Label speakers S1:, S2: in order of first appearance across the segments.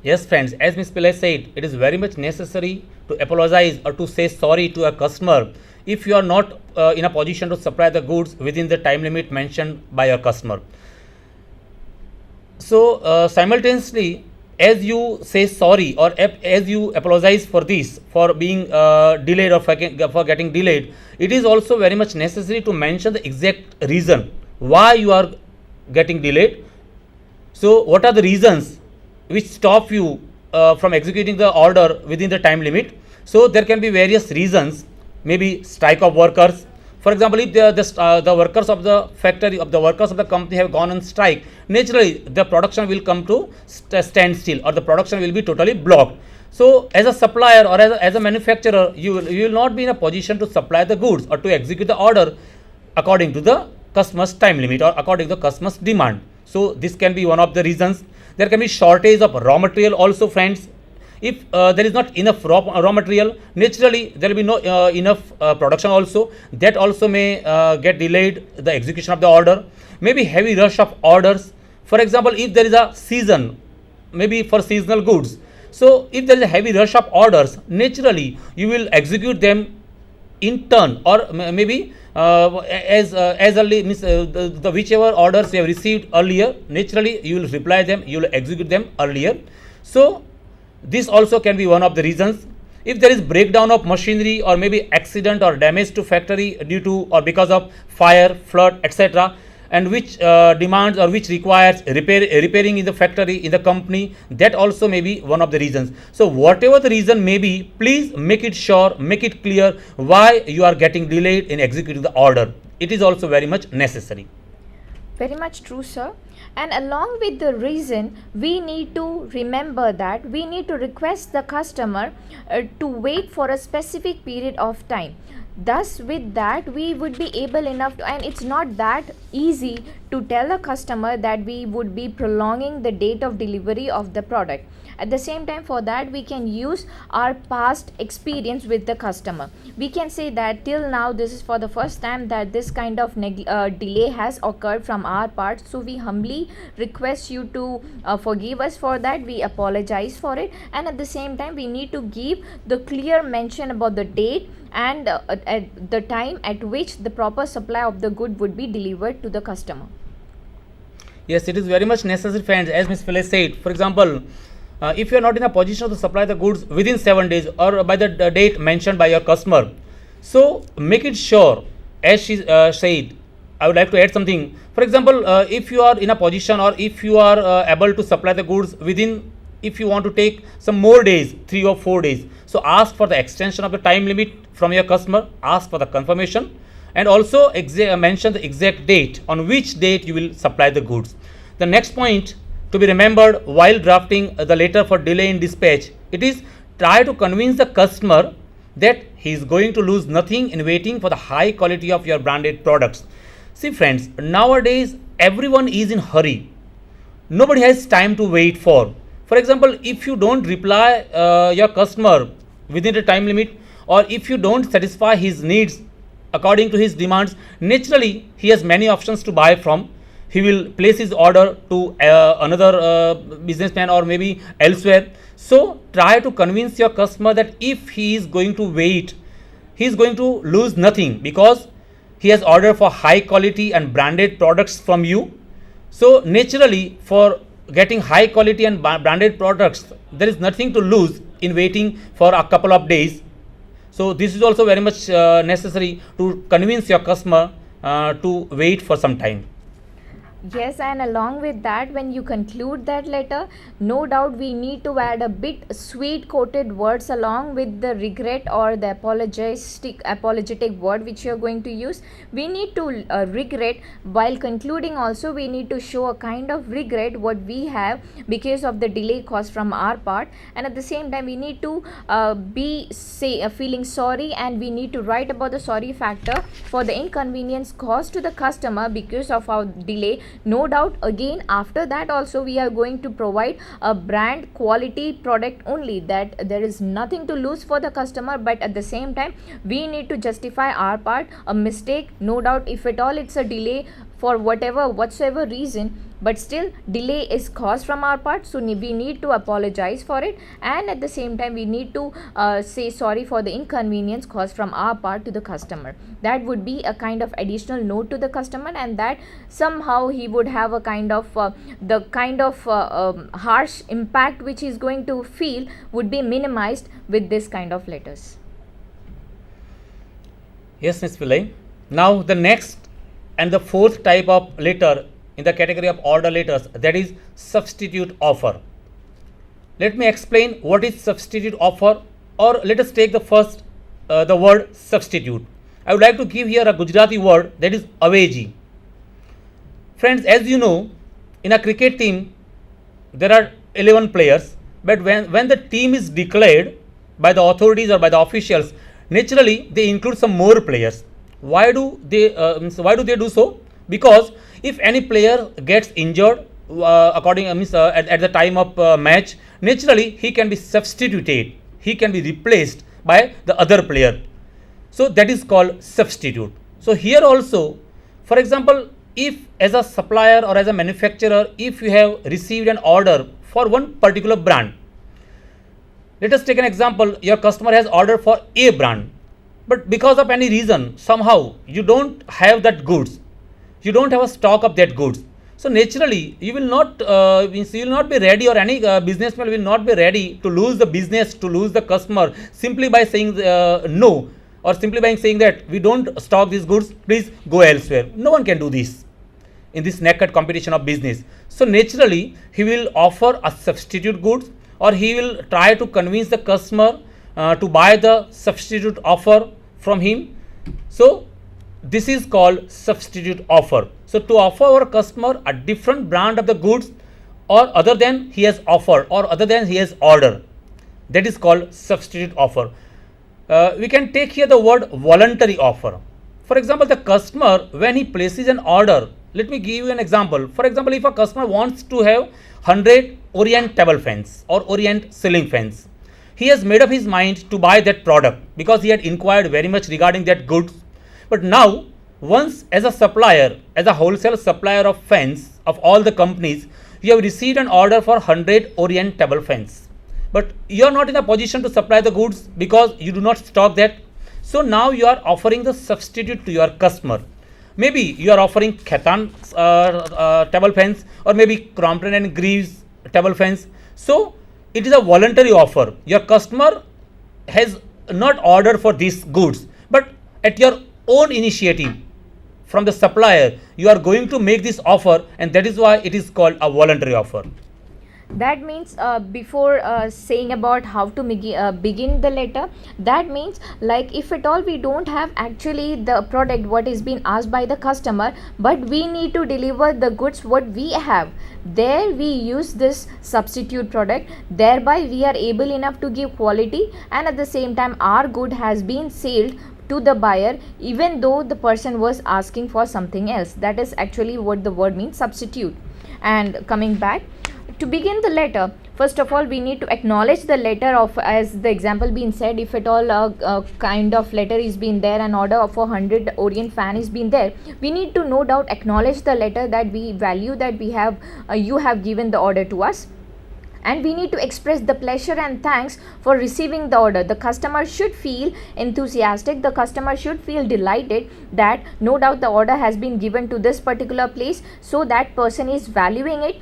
S1: Yes, friends, as Ms. Pillai said, it is very much necessary to apologize or to say sorry to a customer if you are not in a position to supply the goods within the time limit mentioned by your customer. So, simultaneously, as you say sorry or as you apologize for this, for being delayed or for getting delayed, it is also very much necessary to mention the exact reason why you are getting delayed. So, what are the reasons which stop you from executing the order within the time limit? So, there can be various reasons, maybe strike of workers. For example, if the workers of the factory, of the workers of the company have gone on strike, naturally the production will come to standstill, or the production will be totally blocked. So, as a supplier or as a manufacturer, you will not be in a position to supply the goods or to execute the order according to the customer's time limit or according to the customer's demand. So, this can be one of the reasons. There can be shortage of raw material also, friends. If there is not enough raw material, naturally there will be no enough production also. That also may get delayed the execution of the order. Maybe heavy rush of orders. For example, if there is a season, maybe for seasonal goods. So, if there is a heavy rush of orders, naturally you will execute them in turn, or maybe as early means the whichever orders you have received earlier, naturally you will reply them, you will execute them earlier. So, this also can be one of the reasons. If there is breakdown of machinery or maybe accident or damage to factory due to or because of fire, flood, etc., and which demands or which requires repairing in the factory, in the company, that also may be one of the reasons. So, whatever the reason may be, please make it sure, make it clear why you are getting delayed in executing the order. It is also very much necessary.
S2: Very much true, sir. And along with the reason, we need to remember that we need to request the customer to wait for a specific period of time. Thus, with that, we would be able enough to, and it's not that easy to tell a customer that we would be prolonging the date of delivery of the product. At the same time, for that we can use our past experience with the customer. We can say that till now this is for the first time that this kind of delay has occurred from our part, so we humbly request you to forgive us for that. We apologize for it, and at the same time we need to give the clear mention about the date and at the time at which the proper supply of the good would be delivered to the customer.
S1: Yes, it is very much necessary, friends, as Ms. Phyllis said. For example, if you are not in a position to supply the goods within 7 days or by the date mentioned by your customer, so make it sure, as she said. I would like to add something. For example, if you are in a position or if you are able to supply the goods within, if you want to take some more days, 3 or 4 days, so ask for the extension of the time limit from your customer, ask for the confirmation, and also mention the exact date on which date you will supply the goods. The next point to be remembered while drafting the letter for delay in dispatch, it is try to convince the customer that he is going to lose nothing in waiting for the high quality of your branded products. See, friends, nowadays everyone is in hurry. Nobody has time to wait for. For example, if you don't reply your customer within the time limit, or if you don't satisfy his needs according to his demands, naturally he has many options to buy from. He will place his order to another businessman or maybe elsewhere. So try to convince your customer that if he is going to wait, he is going to lose nothing because he has ordered for high quality and branded products from you. So naturally, for getting high quality and branded products, there is nothing to lose in waiting for a couple of days. So this is also very much necessary to convince your customer to wait for some time.
S2: Yes, and along with that, when you conclude that letter, no doubt we need to add a bit sweet coated words along with the regret or the apologetic word which you are going to use. We need to regret while concluding. Also, we need to show a kind of regret what we have because of the delay caused from our part, and at the same time we need to feeling sorry, and we need to write about the sorry factor for the inconvenience caused to the customer because of our delay. No doubt, again after that also we are going to provide a brand quality product only, that there is nothing to lose for the customer, but at the same time we need to justify our part, a mistake. No doubt, if at all it's a delay for whatsoever reason, but still delay is caused from our part, so we need to apologize for it, and at the same time we need to say sorry for the inconvenience caused from our part to the customer. That would be a kind of additional note to the customer, and that somehow he would have a kind of the kind of harsh impact which he is going to feel would be minimized with this kind of letters.
S1: Yes, Ms. Pillai. Now the next and the fourth type of letter in the category of order letters, that is substitute offer. Let me explain what is substitute offer, or let us take the first the word substitute. I would like to give here a Gujarati word, that is aweji. Friends, as you know, in a cricket team there are 11 players, but when the team is declared by the authorities or by the officials, naturally they include some more players. Why do they do so? Because if any player gets injured at the time of match, naturally he can be substituted, he can be replaced by the other player. So that is called substitute. So here also, for example, if as a supplier or as a manufacturer, if you have received an order for one particular brand, let us take an example, your customer has ordered for A brand, but because of any reason, somehow you don't have that goods, you don't have a stock of that goods. So naturally, you will not be ready, or any businessman will not be ready to lose the business, to lose the customer simply by saying no, or simply by saying that we don't stock these goods, please go elsewhere. No one can do this in this naked competition of business. So naturally, he will offer a substitute goods, or he will try to convince the customer to buy the substitute offer from him. So this is called substitute offer. So to offer our customer a different brand of the goods, or other than he has offered, or other than he has ordered, that is called substitute offer. We can take here the word voluntary offer. For example, the customer, when he places an order, let me give you an example. For example, if a customer wants to have 100 Orient table fans or Orient ceiling fans, he has made up his mind to buy that product because he had inquired very much regarding that goods. But now, once as a supplier, as a wholesale supplier of fans of all the companies, you have received an order for 100 Orient table fans. But you are not in a position to supply the goods because you do not stock that. So now you are offering the substitute to your customer. Maybe you are offering Khaitan table fans, or maybe Crompton and Greaves table fans. So it is a voluntary offer. Your customer has not ordered for these goods, but at your own initiative from the supplier, you are going to make this offer, and that is why it is called a voluntary offer.
S2: That means before saying about how to begin the letter, that means like if at all we don't have actually the product what is being asked by the customer, but we need to deliver the goods what we have, there we use this substitute product, thereby we are able enough to give quality, and at the same time our good has been sold to the buyer even though the person was asking for something else. That is actually what the word means, substitute. And coming back, to begin the letter, first of all we need to acknowledge the letter of, as the example being said, if at all a kind of letter is being there, an order of 100 Orient fan is being there, we need to no doubt acknowledge the letter that we value that we have you have given the order to us, and we need to express the pleasure and thanks for receiving the order. The customer should feel enthusiastic, the customer should feel delighted that no doubt the order has been given to this particular place, so that person is valuing it.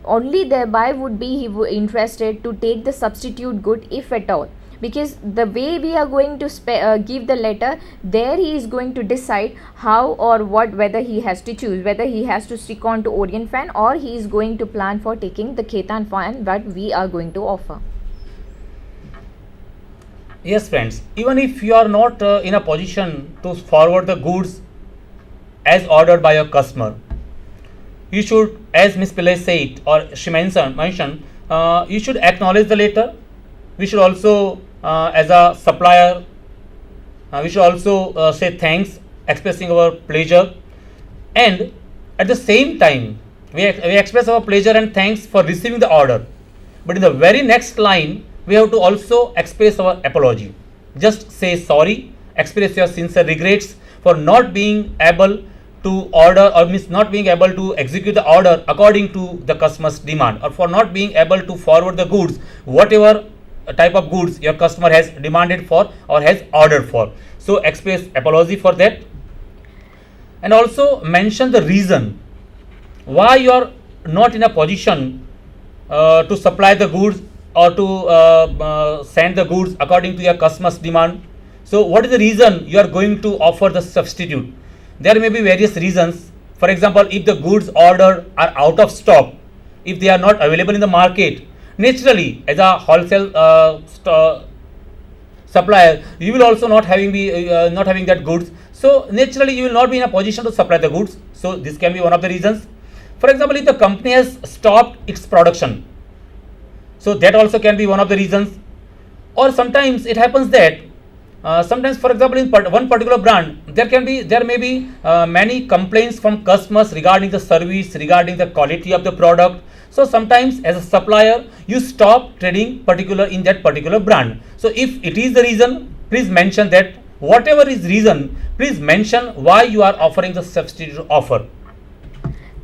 S2: Only thereby would be he interested to take the substitute good, if at all, because the way we are going to give the letter, there he is going to decide how or what, whether he has to choose, whether he has to stick on to Orient fan, or he is going to plan for taking the Khaitan fan that we are going to offer.
S1: Yes, friends, even if you are not in a position to forward the goods as ordered by your customer, you should, as Ms. Pillai said, or she mentioned, you should acknowledge the letter. We should also, as a supplier, we should also say thanks, expressing our pleasure, and at the same time, we express our pleasure and thanks for receiving the order. But in the very next line, we have to also express our apology. Just say sorry, express your sincere regrets for not being able to order, or means not being able to execute the order according to the customer's demand, or for not being able to forward the goods, whatever type of goods your customer has demanded for or has ordered for. So express apology for that, and also mention the reason why you are not in a position to supply the goods or to send the goods according to your customer's demand. So what is the reason you are going to offer the substitute? There may be various reasons. For example, if the goods ordered are out of stock, if they are not available in the market, naturally as a wholesale supplier, you will also not having that goods. So naturally you will not be in a position to supply the goods. So this can be one of the reasons. For example, if the company has stopped its production, so that also can be one of the reasons. Or sometimes it happens that sometimes, for example, in one particular brand, there may be many complaints from customers regarding the service, regarding the quality of the product. So sometimes as a supplier, you stop trading in that particular brand. So if it is the reason, please mention that. Whatever is reason, please mention why you are offering the substitute offer.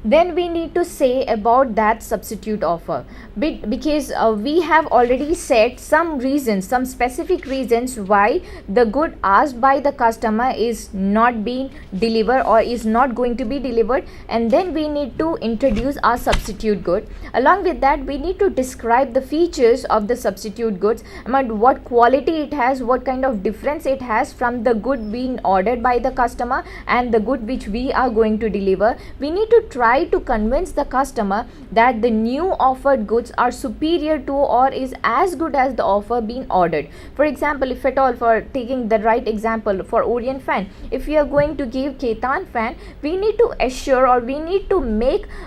S2: Then we need to say about that substitute offer, because we have already said some reasons, some specific reasons why the good asked by the customer is not being delivered or is not going to be delivered, and then we need to introduce our substitute good. Along with that, we need to describe the features of the substitute goods, and what quality it has, what kind of difference it has from the good being ordered by the customer and the good which we are going to deliver. We need to try to convince the customer that the new offered goods are superior to or is as good as the offer being ordered. For example, if at all, for taking the right example for Orient fan, if we are going to give Ketan fan, we need to assure, or we need to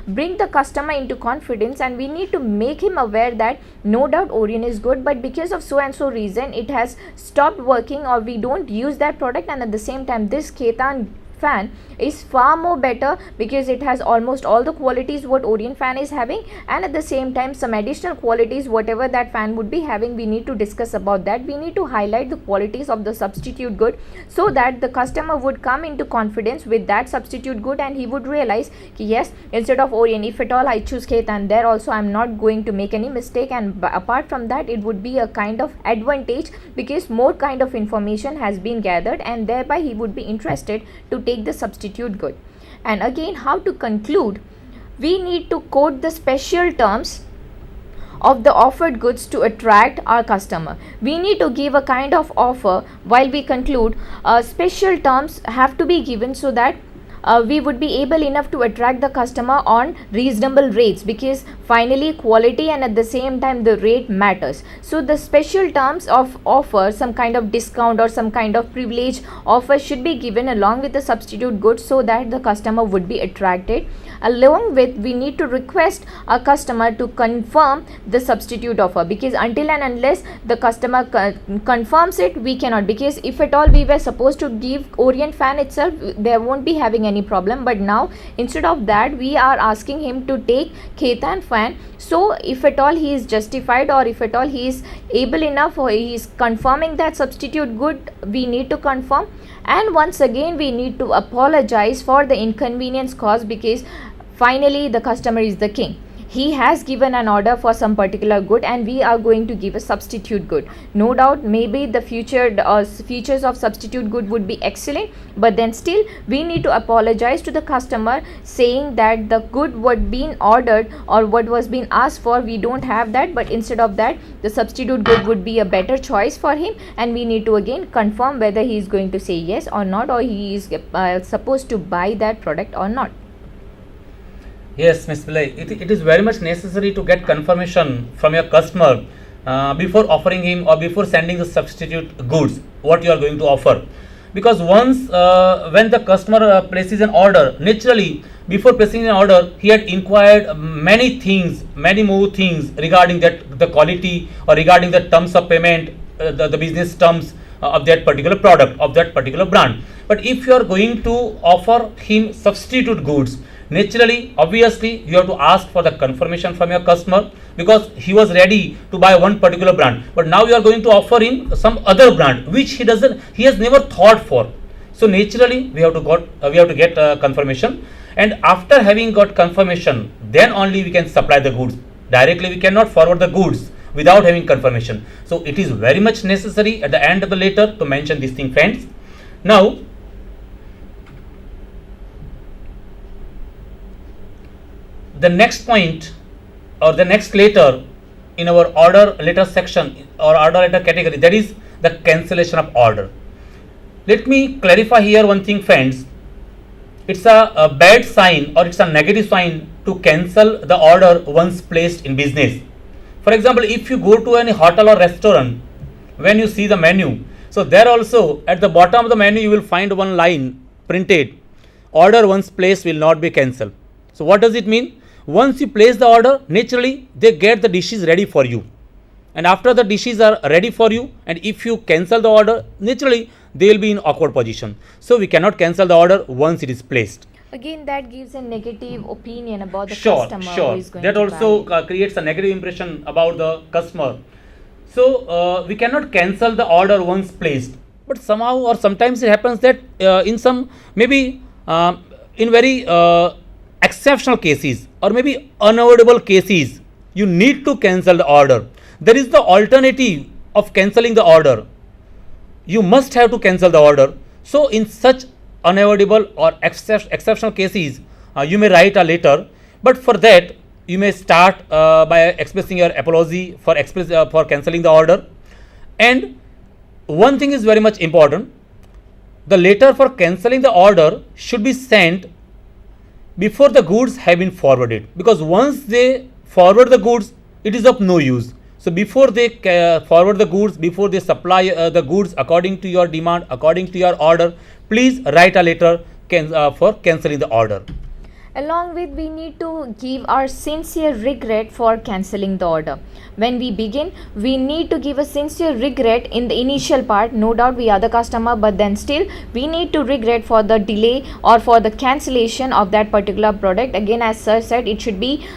S2: bring the customer into confidence, and we need to make him aware that no doubt Orient is good, but because of so and so reason it has stopped working, or we don't use that product, and at the same time this Ketan fan is far more better because it has almost all the qualities what Orient fan is having, and at the same time some additional qualities whatever that fan would be having. We need to discuss about that. We need to highlight the qualities of the substitute good so that the customer would come into confidence with that substitute good, and he would realize yes, instead of Orient, if at all I choose Ketan, there also I am not going to make any mistake, and apart from that it would be a kind of advantage because more kind of information has been gathered, and thereby he would be interested to take the substitute good. And again, how to conclude? We need to quote the special terms of the offered goods to attract our customer. We need to give a kind of offer while we conclude. Special terms have to be given so that we would be able enough to attract the customer on reasonable rates, because finally quality and at the same time the rate matters. So the special terms of offer, some kind of discount or some kind of privilege offer should be given along with the substitute goods so that the customer would be attracted. Along with, we need to request a customer to confirm the substitute offer, because until and unless the customer confirms it, we cannot, because if at all we were supposed to give Orient fan itself, there won't be having any problem, but now instead of that we are asking him to take Ketan fan. So if at all he is justified, or if at all he is able enough, or he is confirming that substitute good, we need to confirm. And once again we need to apologize for the inconvenience caused, because finally the customer is the king. He has given an order for some particular good and we are going to give a substitute good. No doubt maybe the features of substitute good would be excellent, but then still we need to apologize to the customer saying that the good what been ordered or what was being asked for, we don't have that, but instead of that the substitute good would be a better choice for him, and we need to again confirm whether he is going to say yes or not, or he is supposed to buy that product or not.
S1: Yes, Ms. Pillai, it is very much necessary to get confirmation from your customer before offering him or before sending the substitute goods what you are going to offer. Because once when the customer places an order, naturally before placing an order he had inquired many more things regarding that the quality or regarding the terms of payment, the business terms of that particular product, of that particular brand. But if you are going to offer him substitute goods, naturally, obviously, you have to ask for the confirmation from your customer, because he was ready to buy one particular brand, but now you are going to offer him some other brand which he has never thought for. So naturally we have to get confirmation, and after having got confirmation, then only we can supply the goods. Directly we cannot forward the goods without having confirmation. So it is very much necessary at the end of the letter to mention this thing, friends. Now the next point or the next letter in our order letter section or order letter category, that is the cancellation of order. Let me clarify here one thing, friends. It's a bad sign or it's a negative sign to cancel the order once placed in business. For example, if you go to any hotel or restaurant, when you see the menu, so there also at the bottom of the menu you will find one line printed, order once placed will not be cancelled. So what does it mean? Once you place the order, naturally they get the dishes ready for you, and after the dishes are ready for you, and if you cancel the order, naturally they will be in awkward position. So we cannot cancel the order once it is placed.
S2: Again, that gives a negative opinion about the
S1: Sure,
S2: customer who
S1: sure.
S2: is going
S1: That
S2: to
S1: also
S2: buy.
S1: creates a negative impression about the customer. So we cannot cancel the order once placed. But somehow or sometimes it happens that in some maybe in very exceptional cases or maybe unavoidable cases, you need to cancel the order. There is the alternative of cancelling the order. You must have to cancel the order. So in such unavoidable or exceptional cases, you may write a letter, but for that you may start by expressing your apology for cancelling the order. And one thing is very much important: the letter for cancelling the order should be sent before the goods have been forwarded, because once they forward the goods, it is of no use. So before they forward the goods, before they supply the goods according to your demand, according to your order, please write a letter for cancelling the order.
S2: Along with, we need to give our sincere regret for cancelling the order. When we begin, we need to give a sincere regret in the initial part. No doubt we are the customer, but then still we need to regret for the delay or for the cancellation of that particular product. Again, as sir said, it should be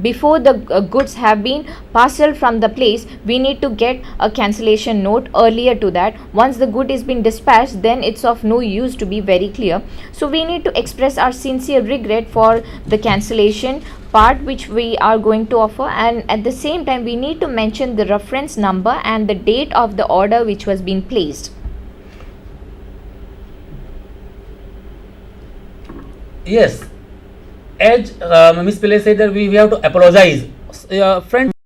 S2: before the goods have been parceled from the place, we need to get a cancellation note earlier to that. Once the good is been dispatched, then it's of no use, to be very clear. So we need to express our sincere regret for the cancellation part which we are going to offer, and at the same time we need to mention the reference number and the date of the order which was being placed.
S1: Yes, as Ms. Pillai said that we have to apologize. Friend,